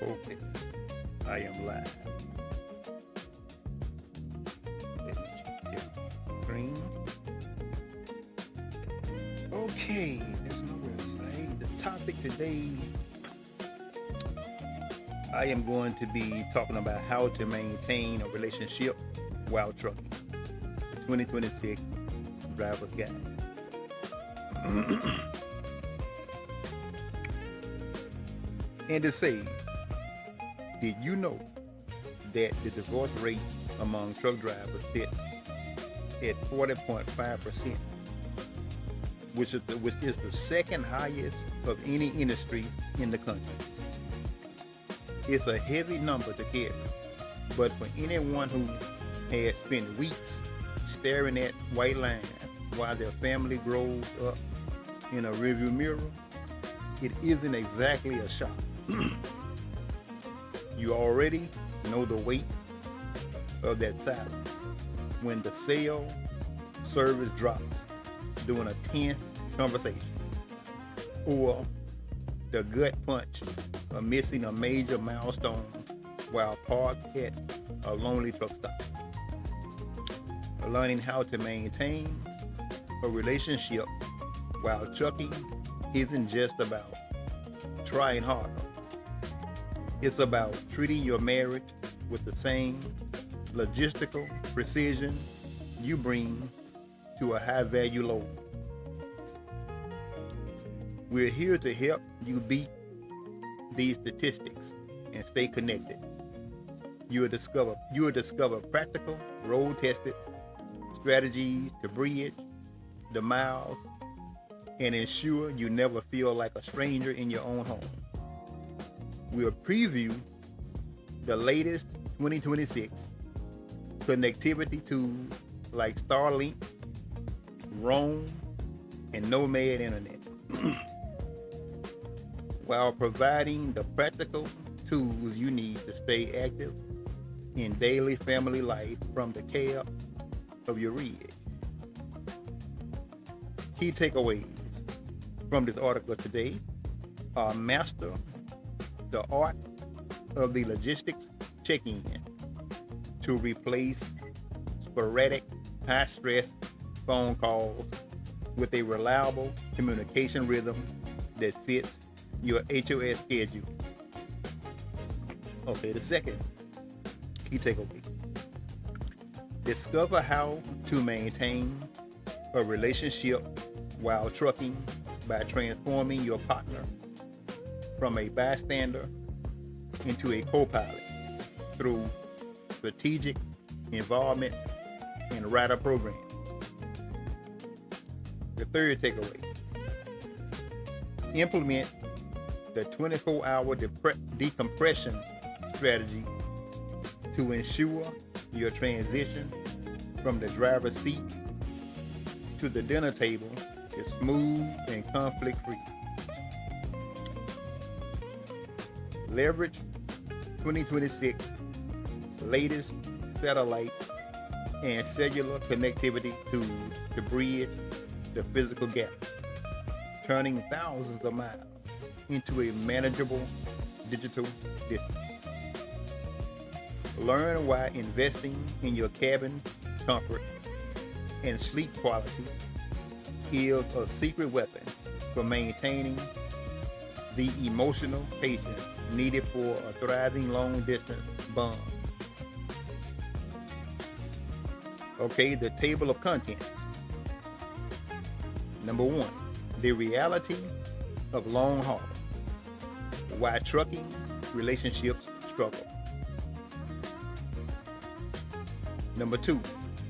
Okay, I am live. Let me check your screen. Okay, there's no website. The topic today, I am going to be talking about how to maintain a relationship while trucking. The 2026 Driver's Guide. And to say, did you know that the divorce rate among truck drivers sits at 40.5%, which is the second highest of any industry in the country? It's a heavy number to carry, but for anyone who has spent weeks staring at white lines while their family grows up in a rearview mirror, it isn't exactly a shock. You already know the weight of that silence when the cell service drops during a tense conversation, or the gut punch of missing a major milestone while parked at a lonely truck stop. Learning how to maintain a relationship while trucking isn't just about trying harder. It's about treating your marriage with the same logistical precision you bring to a high-value load. We're here to help you beat these statistics and stay connected. You will discover practical, road-tested strategies to bridge the miles and ensure you never feel like a stranger in your own home. We'll preview the latest 2026 connectivity tools like Starlink, Roam, and Nomad Internet, while providing the practical tools you need to stay active in daily family life from the cab of your rig. Key takeaways from this article today are: master the art of the logistics check-in to replace sporadic, high-stress phone calls with a reliable communication rhythm that fits your HOS schedule. Okay, the second key takeaway: discover how to maintain a relationship while trucking by transforming your partner from a bystander into a co-pilot through strategic involvement in rider programs. The third takeaway: implement the 24-hour decompression strategy to ensure your transition from the driver's seat to the dinner table is smooth and conflict-free. Leverage 2026 latest satellite and cellular connectivity tools to bridge the physical gap, turning thousands of miles into a manageable digital distance. Learn why investing in your cabin comfort and sleep quality is a secret weapon for maintaining the emotional patience needed for a thriving long-distance bond. Okay, the table of contents. Number 1, the reality of long haul. Why trucking relationships struggle. Number 2,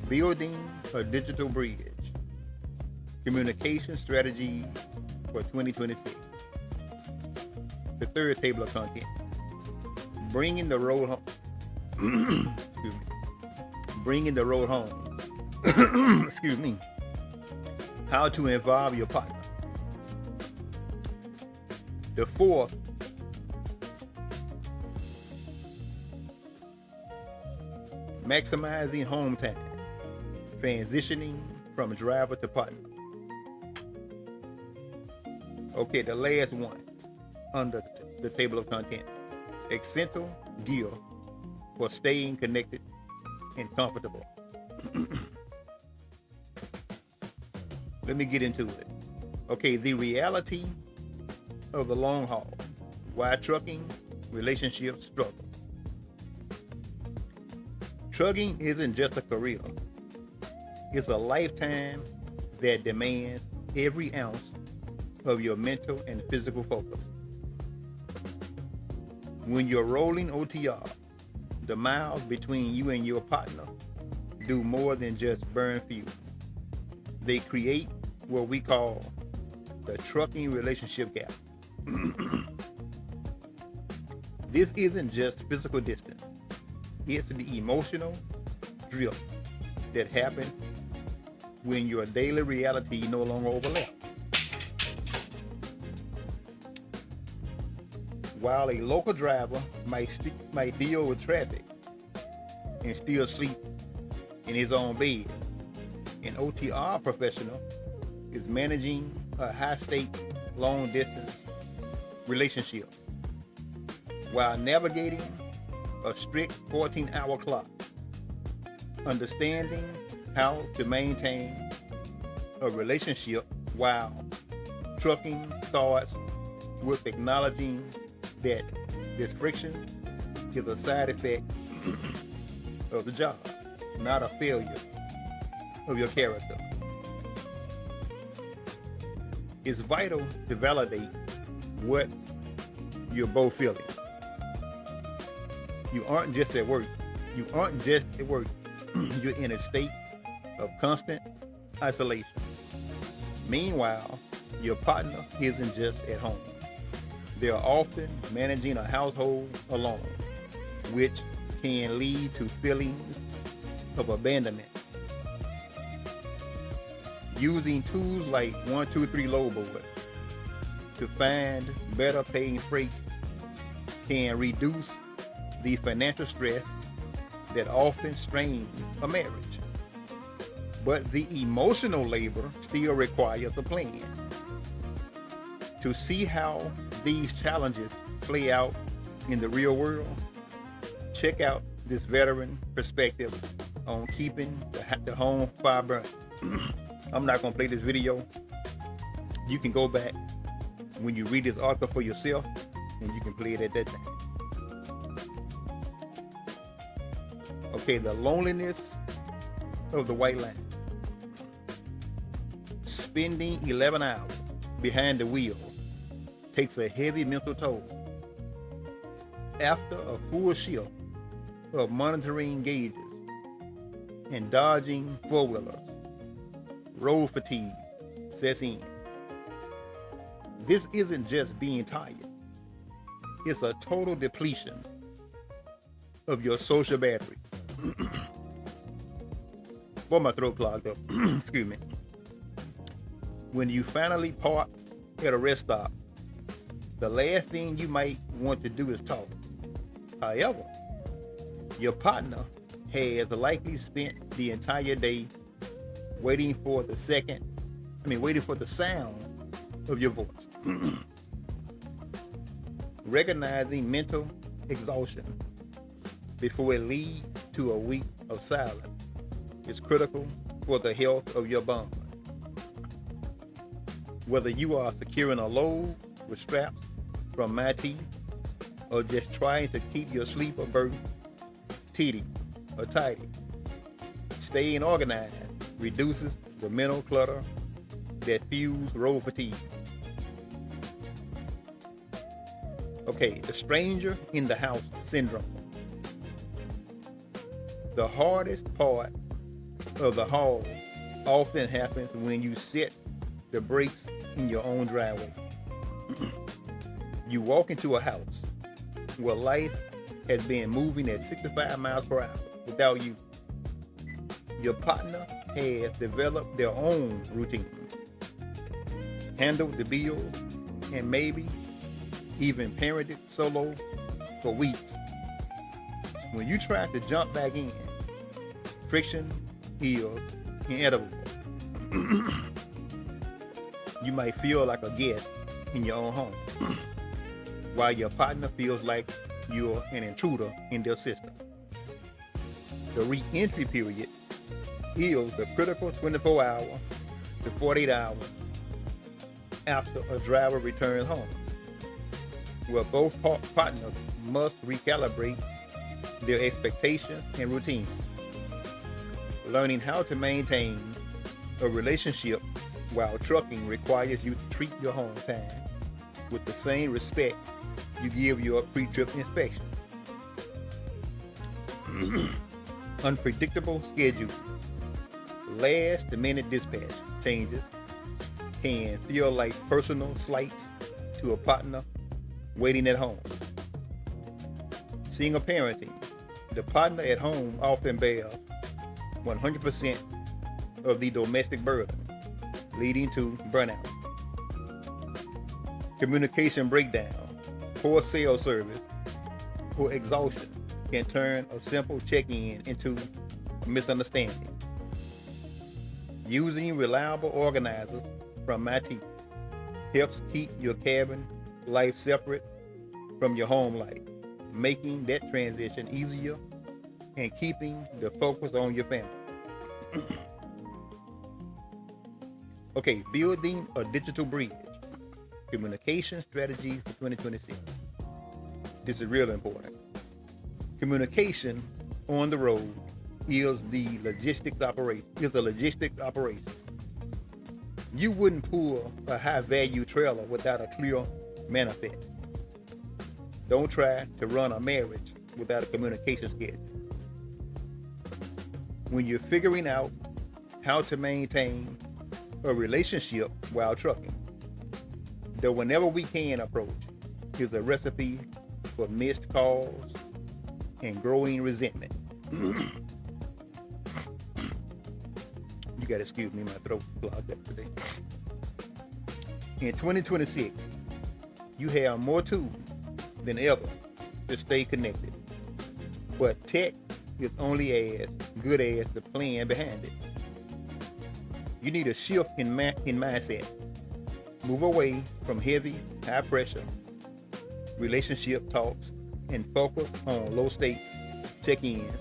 building a digital bridge. Communication strategies for 2026. The third table of content: bringing the road home. Excuse me. Bringing the road home. Excuse me. How to involve your partner. The fourth: maximizing home time. Transitioning from driver to partner. Okay, the last one under the table of content: essential gear for staying connected and comfortable. Let me get into it. Okay, the reality of the long haul. Why trucking relationships struggle. Trucking isn't just a career. It's a lifetime that demands every ounce of your mental and physical focus. When you're rolling OTR, the miles between you and your partner do more than just burn fuel. They create what we call the trucking relationship gap. This isn't just physical distance. It's the emotional drift that happens when your daily reality no longer overlaps. While a local driver might deal with traffic and still sleep in his own bed, an OTR professional is managing a high-stake, long-distance relationship while navigating a strict 14-hour clock, understanding how to maintain a relationship while trucking starts with acknowledging that this friction is a side effect of the job, not a failure of your character. It's vital to validate what you're both feeling. You aren't just at work. You're in a state of constant isolation. Meanwhile, your partner isn't just at home. They are often managing a household alone, which can lead to feelings of abandonment. Using tools like 123 Load Board to find better paying freight can reduce the financial stress that often strains a marriage. But the emotional labor still requires a plan. To see how these challenges play out in the real world, check out this veteran perspective on keeping the home fire burning. I'm not going to play this video. You can go back when you read this article for yourself, and you can play it at that time. Okay, the loneliness of the white line. Spending 11 hours behind the wheel takes a heavy mental toll. After a full shift of monitoring gauges and dodging four-wheelers, road fatigue sets in. This isn't just being tired. It's a total depletion of your social battery. Boy, my throat clogged up. Excuse me. When you finally park at a rest stop, the last thing you might want to do is talk. However, your partner has likely spent the entire day waiting for the sound of your voice. Recognizing mental exhaustion before it leads to a week of silence is critical for the health of your bond. Whether you are securing a load with straps from my teeth or just trying to keep your sleeper berth tidy or tidy, staying organized reduces the mental clutter that fuels road fatigue. Okay, the stranger in the house syndrome. The hardest part of the haul often happens when you set the brakes in your own driveway. You walk into a house where life has been moving at 65 miles per hour without you. Your partner has developed their own routine, handled the bills, and maybe even parented solo for weeks. When you try to jump back in, friction is inevitable. You might feel like a guest in your own home, while your partner feels like you're an intruder in their system. The re-entry period is the critical 24-hour to 48 hours after a driver returns home, where both partners must recalibrate their expectations and routines. Learning how to maintain a relationship while trucking requires you to treat your home time with the same respect you give your pre-trip inspection. Unpredictable schedule. Last-minute dispatch changes can feel like personal slights to a partner waiting at home. Single parenting. The partner at home often bears 100% of the domestic burden, leading to burnout. Communication breakdown. Poor cell service or exhaustion can turn a simple check-in into misunderstanding. Using reliable organizers from MIT helps keep your cabin life separate from your home life, making that transition easier and keeping the focus on your family. Okay, building a digital bridge. Communication strategy for 2026. This is really important. Communication on the road is a logistics operation. You wouldn't pull a high-value trailer without a clear manifest. Don't try to run a marriage without a communication schedule. When you're figuring out how to maintain a relationship while trucking, the whenever we can approach is a recipe for missed calls and growing resentment. You gotta excuse me, my throat clogged up today. In 2026, you have more tools than ever to stay connected. But tech is only as good as the plan behind it. You need a shift in mindset. Move away from heavy, high-pressure relationship talks and focus on low-stakes check-ins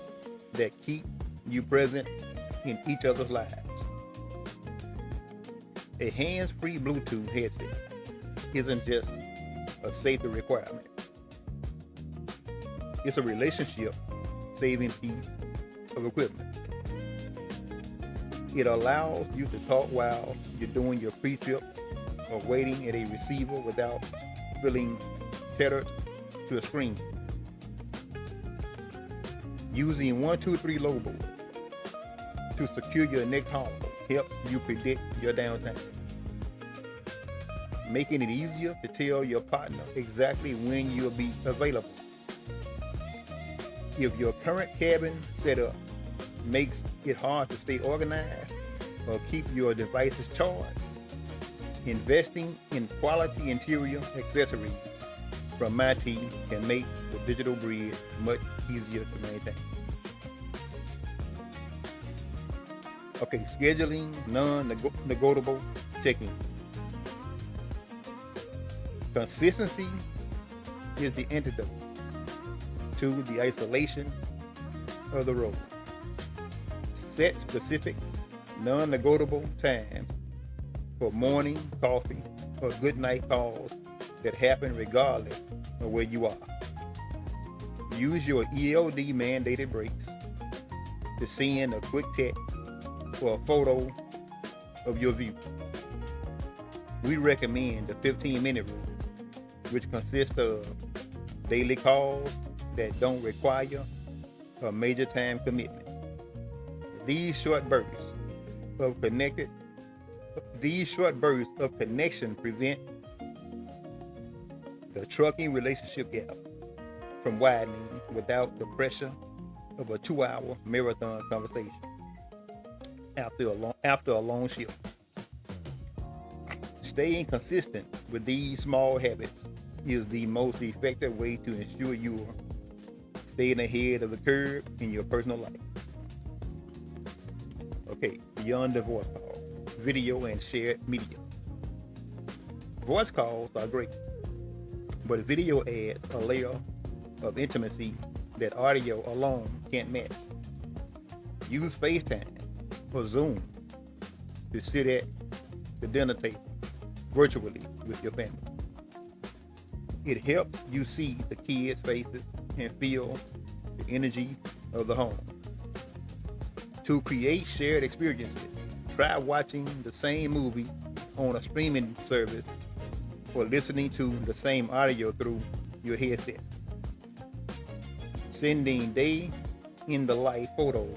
that keep you present in each other's lives. A hands-free Bluetooth headset isn't just a safety requirement. It's a relationship-saving piece of equipment. It allows you to talk while you're doing your pre-trip or waiting at a receiver without feeling tethered to a screen. Using 123 Lobo to secure your next haul helps you predict your downtime, making it easier to tell your partner exactly when you'll be available. If your current cabin setup makes it hard to stay organized or keep your devices charged, investing in quality interior accessories from MIT can make the digital bridge much easier to maintain. Okay, scheduling non-negotiable check-in. Consistency is the antidote to the isolation of the road. Set specific, non-negotiable times for morning coffee or good night calls that happen regardless of where you are. Use your ELD mandated breaks to send a quick text or a photo of your view. We recommend the 15-minute rule, which consists of daily calls that don't require a major time commitment. These short bursts of connection prevent the trucking relationship gap from widening without the pressure of a 2-hour marathon conversation after a long shift. Staying consistent with these small habits is the most effective way to ensure you are staying ahead of the curve in your personal life. Okay, beyond the voice call, video and shared media. Voice calls are great, but video adds a layer of intimacy that audio alone can't match. Use FaceTime or Zoom to sit at the dinner table virtually with your family. It helps you see the kids' faces and feel the energy of the home. To create shared experiences, try watching the same movie on a streaming service or listening to the same audio through your headset. Sending day in the life photos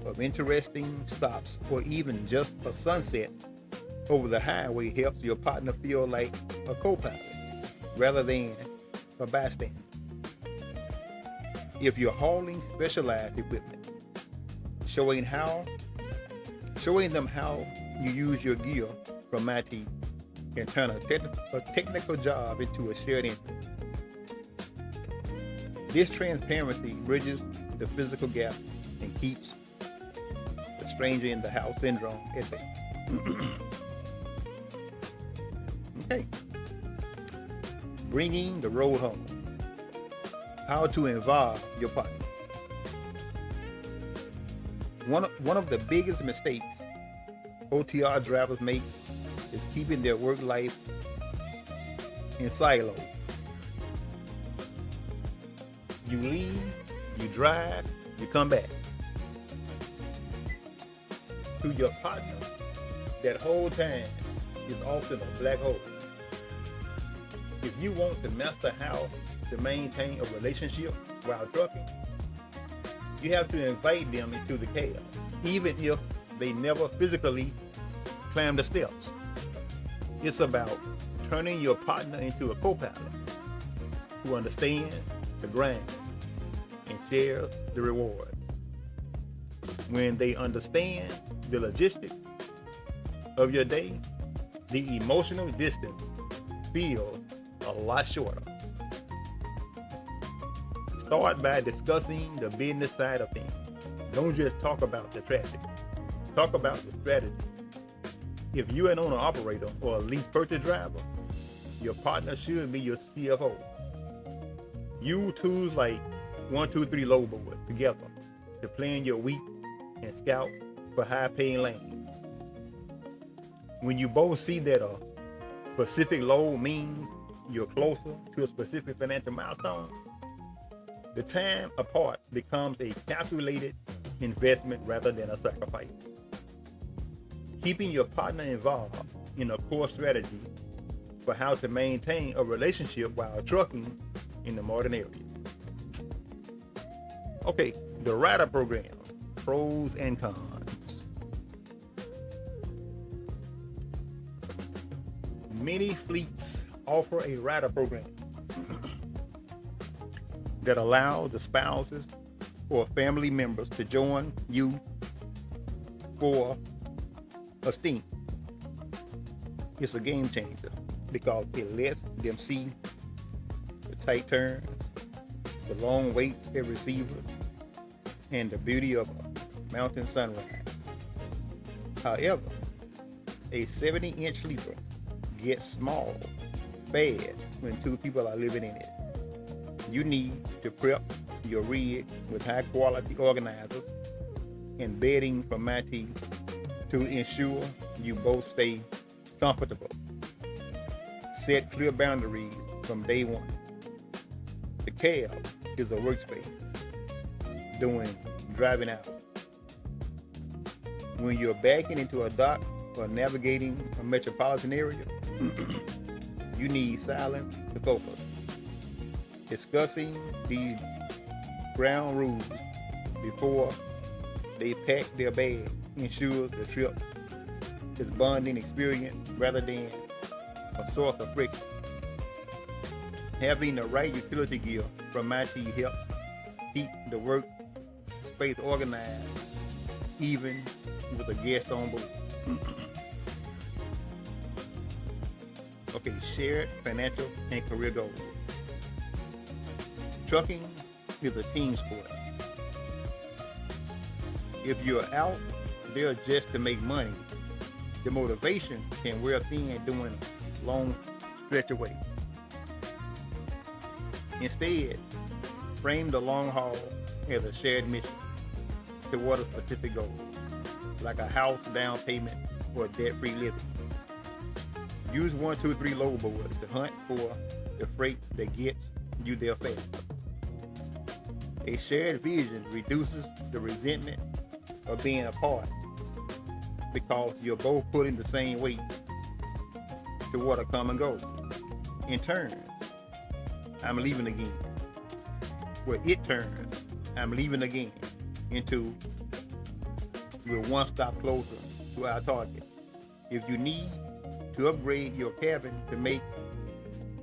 of interesting stops or even just a sunset over the highway helps your partner feel like a co-pilot rather than a bystander. If you're hauling specialized equipment, showing them how you use your gear from IT can turn a technical job into a shared interest. This transparency bridges the physical gap and keeps the stranger in the house syndrome at bay. Okay. Bringing the road home. How to involve your partner. One of the biggest mistakes OTR drivers make is keeping their work life in silos. You leave, you drive, you come back. To your partner, that whole time is often a black hole. If you want to master how to maintain a relationship while trucking, you have to invite them into the cab, even if they never physically climb the steps. It's about turning your partner into a co-pilot who understands the grind and shares the rewards. When they understand the logistics of your day, the emotional distance feels a lot shorter. Start by discussing the business side of things. Don't just talk about the traffic. Talk about the strategy. If you're an owner-operator or a lease purchase driver, your partner should be your CFO. Use tools like 1-2-3 load board together to plan your week and scout for high-paying lanes. When you both see that a specific load means you're closer to a specific financial milestone, the time apart becomes a calculated investment rather than a sacrifice. Keeping your partner involved in a core strategy for how to maintain a relationship while trucking in the modern area. Okay, the rider program, pros and cons. Many fleets offer a rider program that allow the spouses or family members to join you for a stint. It's a game changer because it lets them see the tight turns, the long waits at receivers, and the beauty of a mountain sunrise. However, a 70-inch sleeper gets small fast when two people are living in it. You need to prep your rig with high quality organizers and bedding from MIT to ensure you both stay comfortable. Set clear boundaries from day one. The cab is a workspace during driving hours. When you're backing into a dock or navigating a metropolitan area, you need silence to focus. Discussing these ground rules before they pack their bag ensures the trip is bonding experience rather than a source of friction. Having the right utility gear from MIT helps keep the work space organized even with a guest on board. Okay, shared financial and career goals. Trucking is a team sport. If you're out there just to make money, the motivation can wear thin during a long stretch away. Instead, Frame the long haul as a shared mission toward a specific goal, like a house down payment or debt-free living. Use 1, 2, 3 load boards to hunt for the freight that gets you there fast. A shared vision reduces the resentment of being apart because you're both pulling the same weight toward a common goal. In turn, I'm leaving again. Where it turns, I'm leaving again into we're one stop closer to our target. If you need to upgrade your cabin to make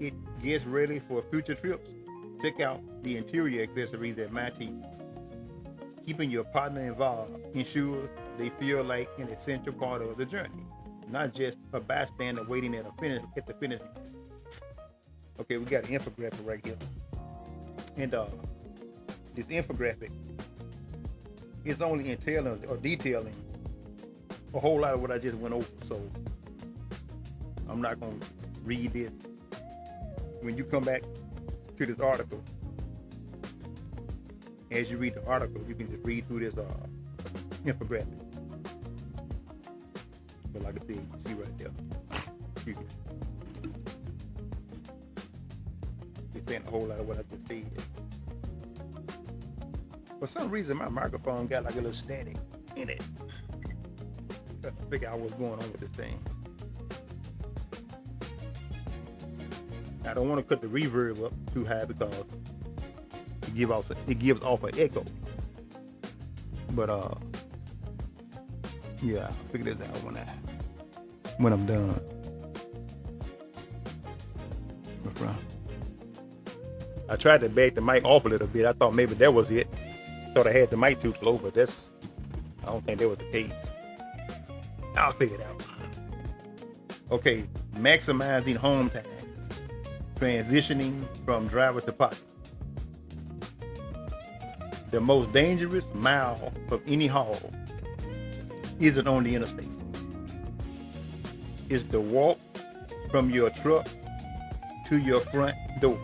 it get ready for future trips, check out the interior accessories at MyT. Keeping your partner involved ensures they feel like an essential part of the journey, not just a bystander waiting at the finish. Okay, we got an infographic right here, and this infographic is only entailing or detailing a whole lot of what I just went over. So I'm not going to read this. When you come back to this article, as you read the article, you can just read through this infographic. But like I said, you see right there. Excuse me. It's saying a whole lot of what I just said. For some reason, my microphone got like a little static in it. Got to figure out what's going on with this thing. I don't want to cut the reverb up too high because it gives off an echo. But yeah, I'll figure this out when I'm done. I tried to back the mic off a little bit. I thought maybe that was it. Thought I had the mic too close, but I don't think that was the case. I'll figure it out. Okay, maximizing home time. Transitioning from driver to partner. The most dangerous mile of any haul isn't on the interstate. It's the walk from your truck to your front door.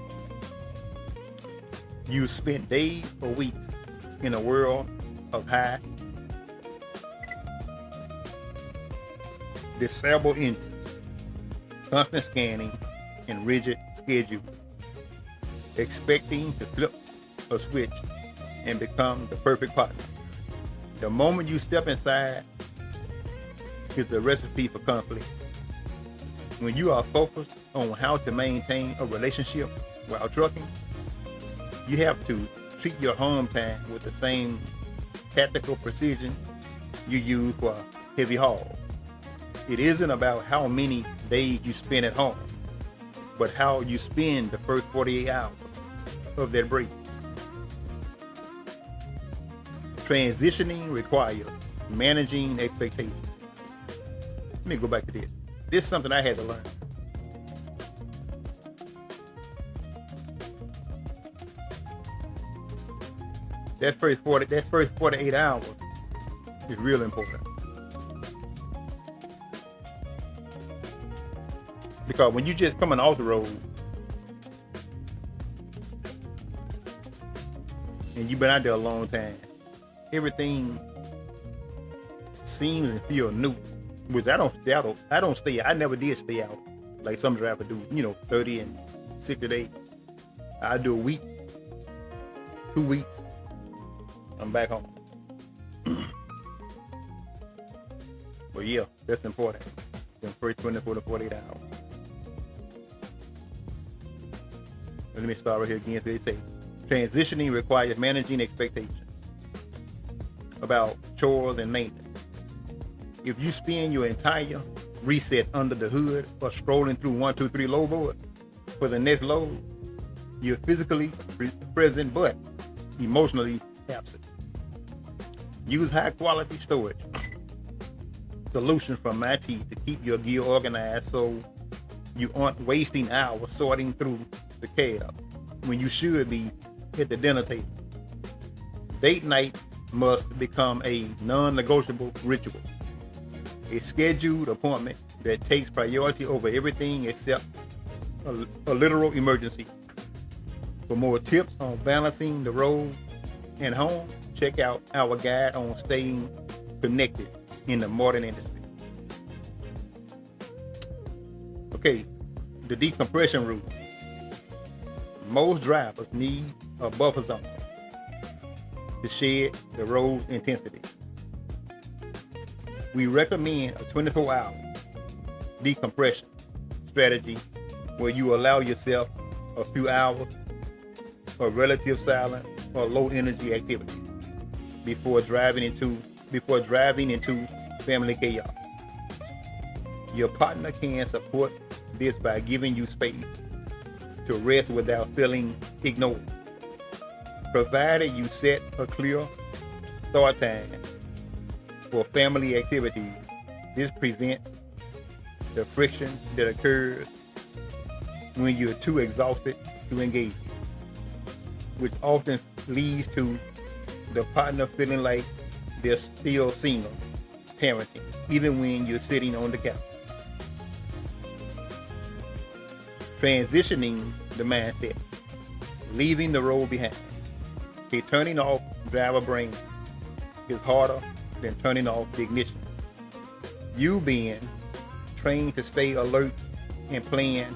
You spent days or weeks in a world of high disable engines, constant scanning, and rigid schedule, expecting to flip a switch and become the perfect partner. The moment you step inside is the recipe for conflict. When you are focused on how to maintain a relationship while trucking, you have to treat your home time with the same tactical precision you use for a heavy haul. It isn't about how many days you spend at home, but how you spend the first 48 hours of that break. Transitioning requires managing expectations. Let me go back to this. This is something I had to learn. That first 48 hours is real important. Because when you just coming off the road and you've been out there a long time, everything seems and feels new. Which I don't stay. I never did stay out like some drivers do. 30 and 60 days. I do a week, 2 weeks. I'm back home. But yeah, that's important. The first 24 to 48 hours. Let me start right here again. So they say, transitioning requires managing expectations about chores and maintenance. If you spend your entire reset under the hood or strolling through 1, 2, 3 load board for the next load, you're physically present but emotionally absent. Use high quality storage solutions from MyT to keep your gear organized so you aren't wasting hours sorting through the cab when you should be at the dinner table. Date night must become a non-negotiable ritual. A scheduled appointment that takes priority over everything except a literal emergency. For more tips on balancing the road and home, check out our guide on staying connected in the modern industry. Okay, the decompression route. Most drivers need a buffer zone to shed the road intensity. We recommend a 24-hour decompression strategy where you allow yourself a few hours of relative silence or low energy activity before driving into family chaos. Your partner can support this by giving you space to rest without feeling ignored. Provided you set a clear start time for family activities, this prevents the friction that occurs when you're too exhausted to engage, which often leads to the partner feeling like they're still single, parenting, even when you're sitting on the couch. Transitioning the mindset, leaving the road behind. Okay, turning off driver brain is harder than turning off the ignition. You being trained to stay alert and plan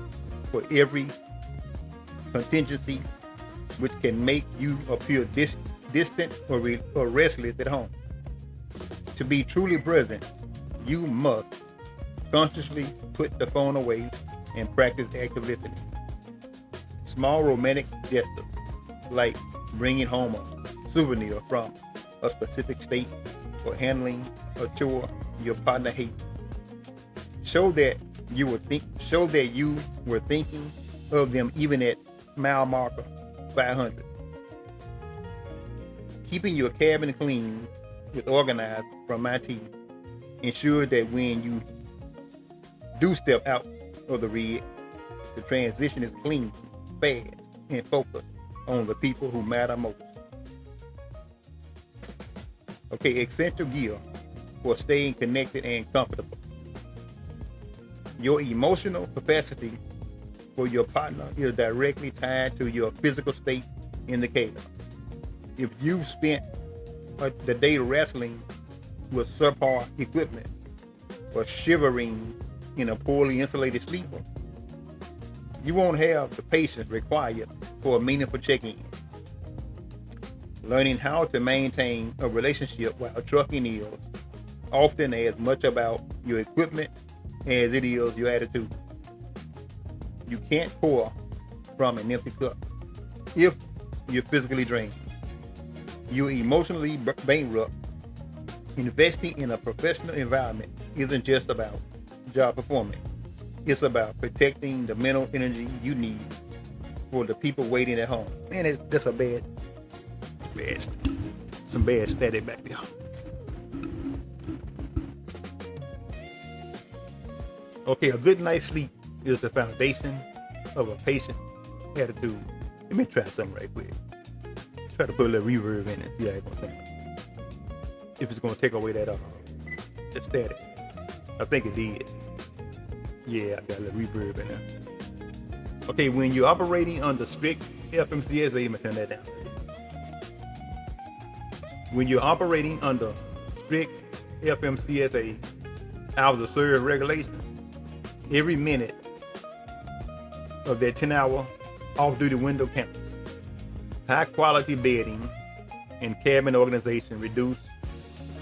for every contingency, which can make you appear distant or restless at home. To be truly present, you must consciously put the phone away and practice active listening. Small romantic gestures, like bringing home a souvenir from a specific state or handling a chore your partner hates, show that you were thinking of them even at mile marker 500. Keeping your cabin clean with organized from IT ensure that when you do step out of the rig, the transition is clean, fast, and focused on the people who matter most. Okay, essential gear for staying connected and comfortable. Your emotional capacity for your partner is directly tied to your physical state in the cabin. If you've spent the day wrestling with subpar equipment or shivering in a poorly insulated sleeper, you won't have the patience required for a meaningful check-in. Learning how to maintain a relationship while trucking is often as much about your equipment as it is your attitude. You can't pour from an empty cup if you're physically drained. You're emotionally bankrupt. Investing in a professional environment isn't just about job performance. It's about protecting the mental energy you need for the people waiting at home. Man, that's some bad static back there. Okay, a good night's sleep is the foundation of a patient attitude. Let me try something right quick. Try to put a little reverb in it. See how it's gonna sound. If it's gonna take away that static. I think it did. Yeah, I got a little reverb in there. Okay, when you're operating under strict FMCSA, let me turn that down. When you're operating under strict FMCSA hours of service regulations, every minute of that 10-hour off-duty window counts. High quality bedding and cabin organization reduce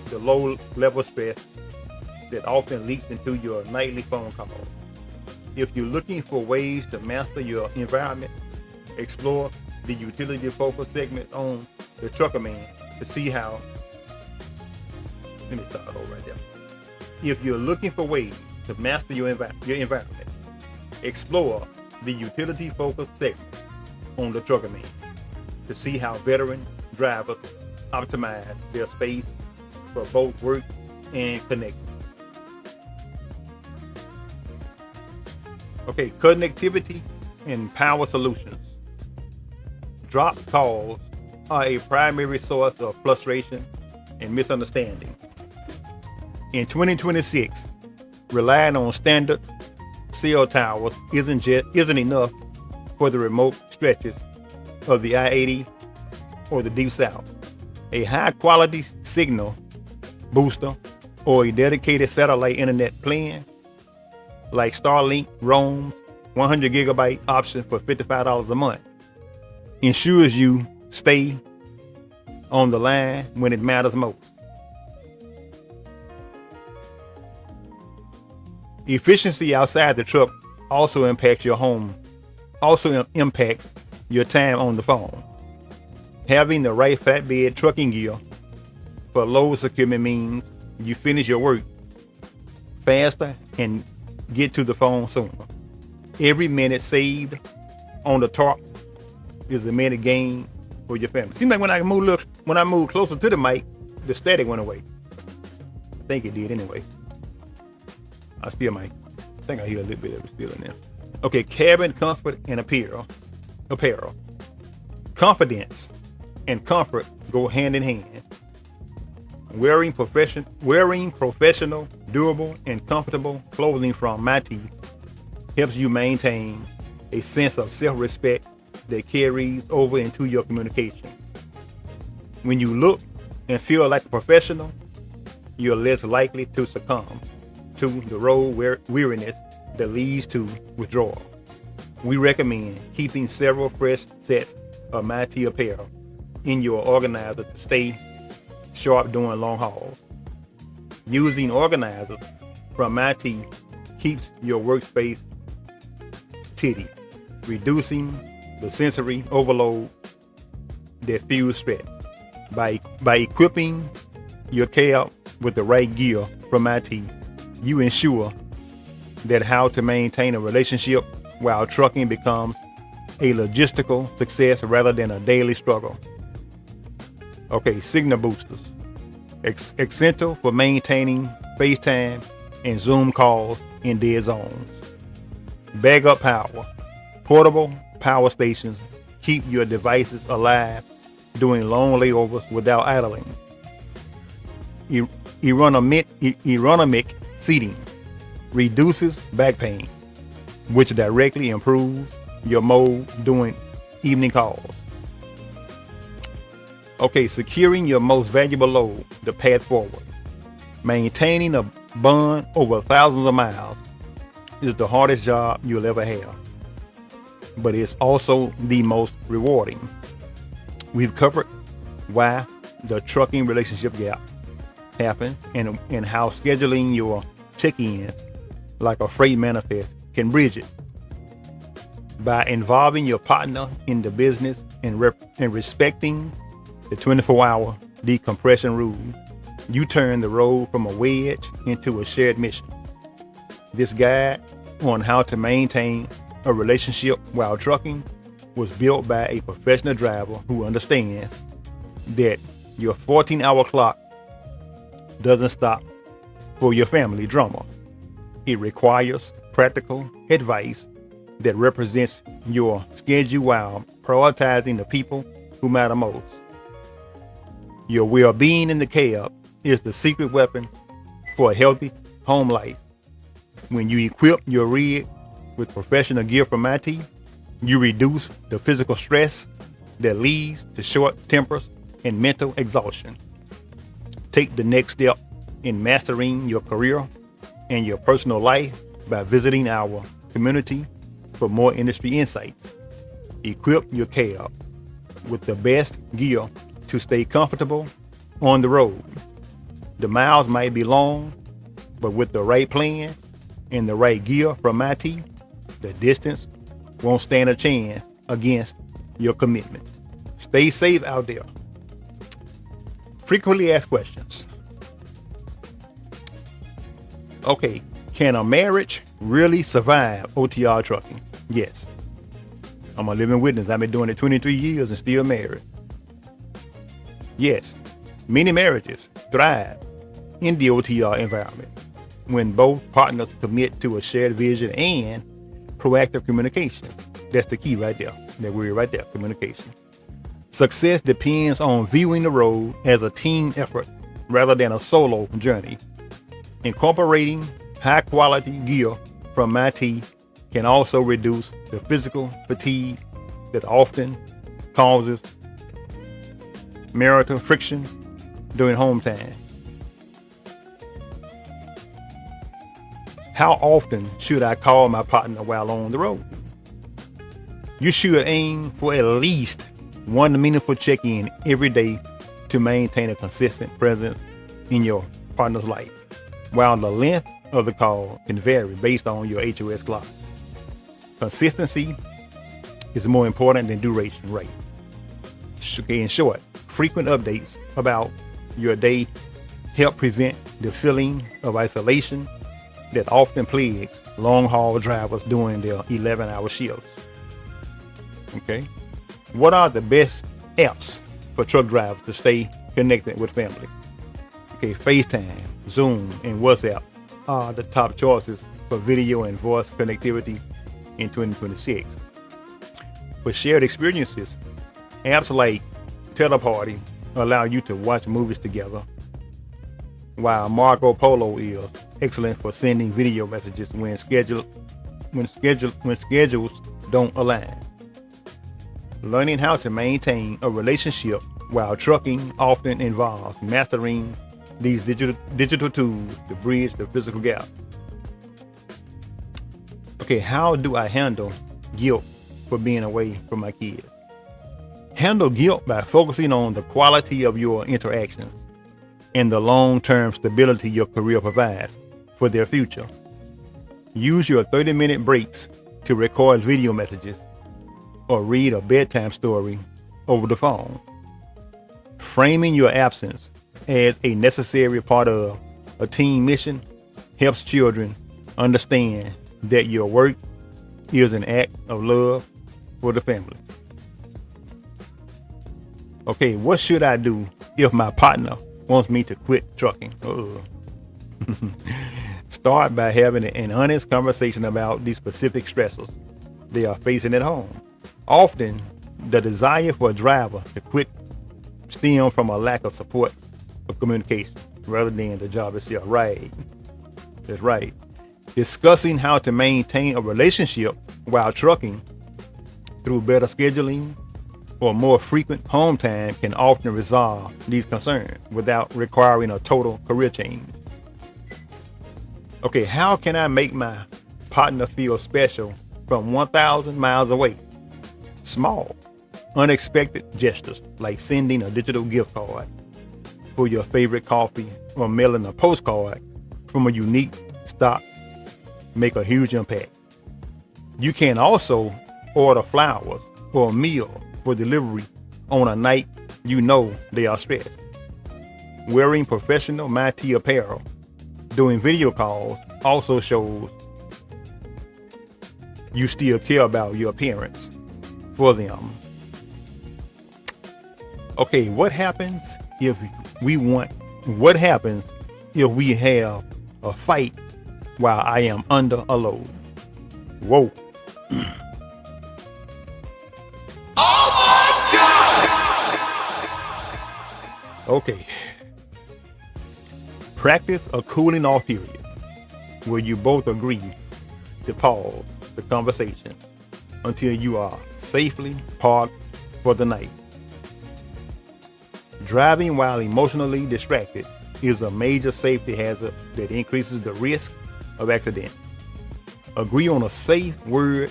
the low level stress that often leaks into your nightly phone calls. If you're looking for ways to master your environment, explore the utility focus segment on the Trucker Man to see how. Let me start over right there. If you're looking for ways to master your environment, explore the utility focus segment on the Trucker Man to see how veteran drivers optimize their space for both work and connection. Okay, connectivity and power solutions. Drop calls are a primary source of frustration and misunderstanding. In 2026, relying on standard cell towers isn't enough for the remote stretches of the I-80 or the Deep South. A high-quality signal booster or a dedicated satellite internet plan like Starlink roams 100 gigabyte option for $55 a month ensures you stay on the line when it matters most. Efficiency outside the truck also impacts your time on the phone. Having the right flatbed trucking gear for load securement means you finish your work faster and get to the phone sooner. Every minute saved on the talk is a minute gained for your family. Seems like when I moved closer to the mic, the static went away. I think it did anyway. I think I hear a little bit of it still in there. Okay, cabin comfort and apparel. Confidence and comfort go hand in hand. Wearing professional, durable, and comfortable clothing from Maty helps you maintain a sense of self-respect that carries over into your communication. When you look and feel like a professional, you're less likely to succumb to the road weariness that leads to withdrawal. We recommend keeping several fresh sets of Maty apparel in your organizer to stay sharp during long hauls. Using organizers from Maty keeps your workspace tidy, reducing the sensory overload that fuels stress. By equipping your cab with the right gear from Maty, you ensure that how to maintain a relationship while trucking becomes a logistical success rather than a daily struggle. Okay, signal boosters. Essential for maintaining FaceTime and Zoom calls in dead zones. Backup power. Portable power stations keep your devices alive during long layovers without idling. Ergonomic seating reduces back pain, which directly improves your mode during evening calls. Okay, securing your most valuable load, the path forward. Maintaining a bond over thousands of miles is the hardest job you'll ever have, but it's also the most rewarding. We've covered why the trucking relationship gap happens and how scheduling your check-ins like a freight manifest can bridge it. By involving your partner in the business and respecting the 24-hour decompression rule, you turn the road from a wedge into a shared mission. This guide on how to maintain a relationship while trucking was built by a professional driver who understands that your 14-hour clock doesn't stop for your family drama. It requires practical advice that represents your schedule while prioritizing the people who matter most. Your well-being in the cab is the secret weapon for a healthy home life. When you equip your rig with professional gear from Maty, you reduce the physical stress that leads to short tempers and mental exhaustion. Take the next step in mastering your career and your personal life by visiting our community for more industry insights. Equip your cab with the best gear to stay comfortable on the road. The miles might be long, but with the right plan and the right gear from Maty, the distance won't stand a chance against your commitment. Stay safe out there. Frequently asked questions. Okay, can a marriage really survive OTR trucking? Yes. I'm a living witness. I've been doing it 23 years and still married. Yes, many marriages thrive in the OTR environment when both partners commit to a shared vision and proactive communication. That's the key right there. That word right there, communication. Success depends on viewing the road as a team effort rather than a solo journey. Incorporating high quality gear from Maty can also reduce the physical fatigue that often causes marital friction during home time. How often should I call my partner while on the road? You should aim for at least one meaningful check-in every day to maintain a consistent presence in your partner's life, while the length of the call can vary based on your HOS clock. Consistency is more important than duration, right? In short, frequent updates about your day help prevent the feeling of isolation that often plagues long-haul drivers during their 11-hour shifts. Okay, what are the best apps for truck drivers to stay connected with family? Okay, FaceTime, Zoom, and WhatsApp are the top choices for video and voice connectivity in 2026. For shared experiences, apps like Teleparty allow you to watch movies together, while Marco Polo is excellent for sending video messages when schedules don't align. Learning how to maintain a relationship while trucking often involves mastering these digital tools to bridge the physical gap. Okay, how do I handle guilt for being away from my kids? Handle guilt by focusing on the quality of your interactions and the long-term stability your career provides for their future. Use your 30-minute breaks to record video messages or read a bedtime story over the phone. Framing your absence as a necessary part of a team mission helps children understand that your work is an act of love for the family. Okay, what should I do if my partner wants me to quit trucking? Start by having an honest conversation about the specific stressors they are facing at home. Often, the desire for a driver to quit stems from a lack of support of communication rather than the job itself. Right. That's right. Discussing how to maintain a relationship while trucking through better scheduling or more frequent home time can often resolve these concerns without requiring a total career change. Okay, how can I make my partner feel special from 1,000 miles away? Small, unexpected gestures like sending a digital gift card for your favorite coffee or mailing a postcard from a unique stop make a huge impact. You can also order flowers or a meal for delivery on a night you know they are stressed. Wearing professional MIT apparel during video calls also shows you still care about your appearance for them. Okay, what happens if we have a fight while I am under a load? Whoa. Oh my God! Okay. Practice a cooling off period where you both agree to pause the conversation until you are safely parked for the night. Driving while emotionally distracted is a major safety hazard that increases the risk of accidents. Agree on a safe word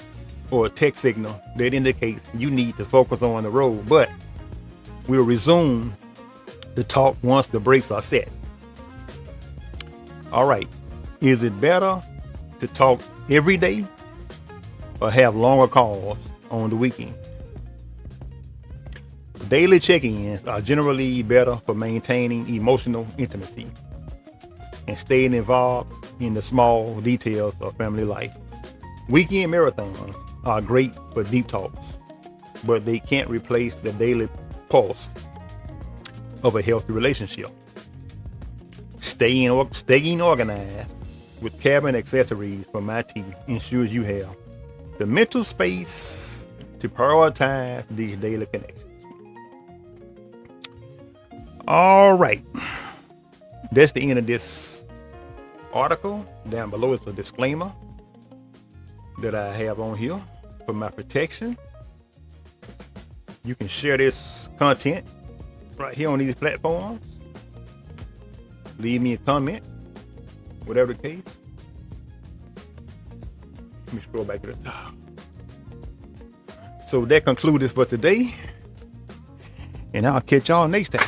or a text signal that indicates you need to focus on the road, but we'll resume the talk once the brakes are set. All right, is it better to talk every day or have longer calls on the weekend? Daily check-ins are generally better for maintaining emotional intimacy and staying involved in the small details of family life. Weekend marathons are great for deep talks, but they can't replace the daily pulse of a healthy relationship. Staying organized with cabin accessories from MIT ensures you have the mental space to prioritize these daily connections. All right, that's the end of this article. Down below is a disclaimer that I have on here for my protection. You can share this content right here on these platforms. Leave me a comment, whatever the case. Let me scroll back to the top. So that concludes this for today. And I'll catch y'all next time.